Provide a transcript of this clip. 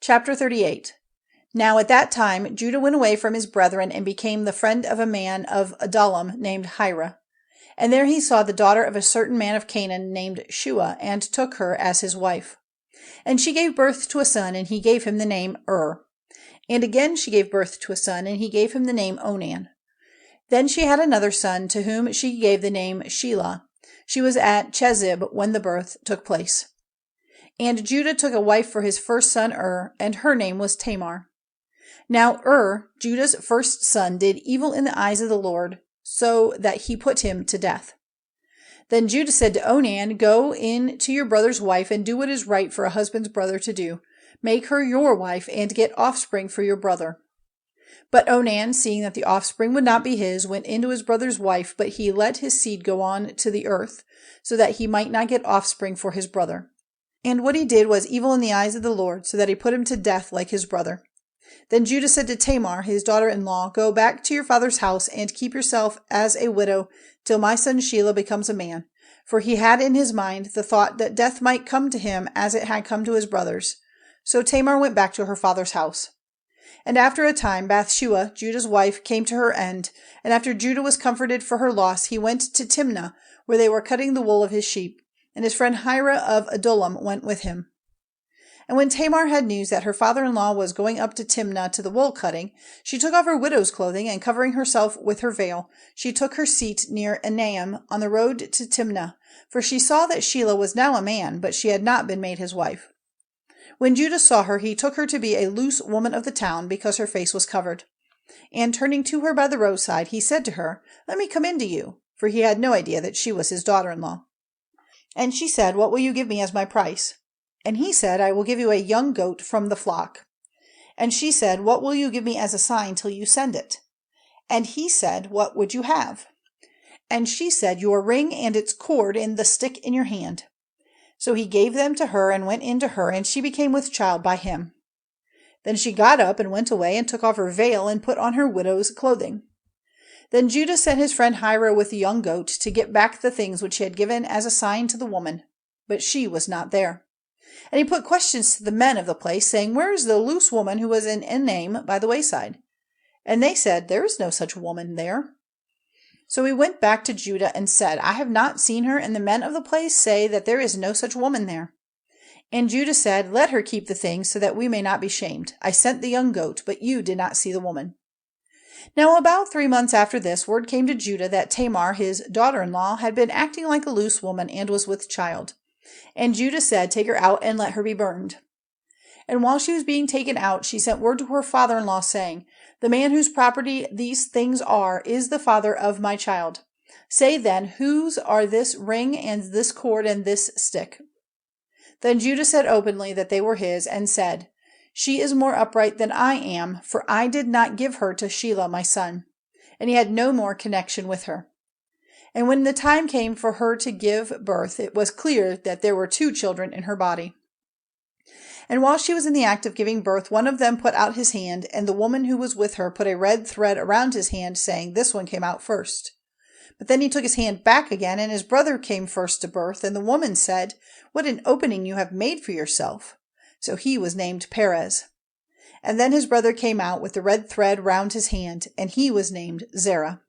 Chapter 38. Now at that time Judah went away from his brethren and became the friend of a man of Adullam named Hira. And there he saw the daughter of a certain man of Canaan named Shua, and took her as his wife. And she gave birth to a son, and he gave him the name And again she gave birth to a son, and he gave him the name Onan. Then she had another son, to whom she gave the name Shelah. She was at Chezib when the birth took place. And Judah took a wife for his first son and her name was Tamar. Now Judah's first son, did evil in the eyes of the Lord, so that he put him to death. Then Judah said to Onan, Go in to your brother's wife, and do what is right for a husband's brother to do. Make her your wife, and get offspring for your brother. But Onan, seeing that the offspring would not be his, went into his brother's wife, but he let his seed go on to the earth, so that he might not get offspring for his brother. And what he did was evil in the eyes of the Lord, so that he put him to death like his brother. Then Judah said to Tamar, his daughter-in-law, Go back to your father's house, and keep yourself as a widow till my son Shelah becomes a man. For he had in his mind the thought that death might come to him as it had come to his brothers. So Tamar went back to her father's house. And after a time Bathsheba, Judah's wife, came to her end, and after Judah was comforted for her loss, he went to Timnah, where they were cutting the wool of his sheep, and his friend Hira of Adullam went with him. And when Tamar had news that her father-in-law was going up to Timnah to the wool cutting, she took off her widow's clothing, and covering herself with her veil, she took her seat near Enaim on the road to Timnah, for she saw that Shelah was now a man, but she had not been made his wife. When Judah saw her, he took her to be a loose woman of the town, because her face was covered. And turning to her by the roadside, he said to her, Let me come in to you, for he had no idea that she was his daughter-in-law. And she said, What will you give me as my price? And he said, I will give you a young goat from the flock. And she said, What will you give me as a sign till you send it? And he said, What would you have? And she said, Your ring and its cord in the stick in your hand. So he gave them to her and went in to her, and she became with child by him. Then she got up and went away and took off her veil and put on her widow's clothing. Then Judah sent his friend Hira with the young goat to get back the things which he had given as a sign to the woman, but she was not there. And he put questions to the men of the place, saying, Where is the loose woman who was in Enaim by the wayside? And they said, There is no such woman there. So he went back to Judah and said, I have not seen her, and the men of the place say that there is no such woman there. And Judah said, Let her keep the things, so that we may not be shamed. I sent the young goat, but you did not see the woman. Now about 3 months after this, word came to Judah that Tamar, his daughter-in-law, had been acting like a loose woman and was with child. And Judah said, Take her out and let her be burned. And while she was being taken out, she sent word to her father-in-law, saying, The man whose property these things are is the father of my child. Say then, whose are this ring and this cord and this stick? Then Judah said openly that they were his, and said, She is more upright than I am, for I did not give her to Shelah my son. And he had no more connection with her. And when the time came for her to give birth, it was clear that there were 2 children in her body. And while she was in the act of giving birth, one of them put out his hand, and the woman who was with her put a red thread around his hand, saying, This one came out first. But then he took his hand back again, and his brother came first to birth, and the woman said, What an opening you have made for yourself. So he was named Perez. And then his brother came out with the red thread round his hand, and he was named Zerá.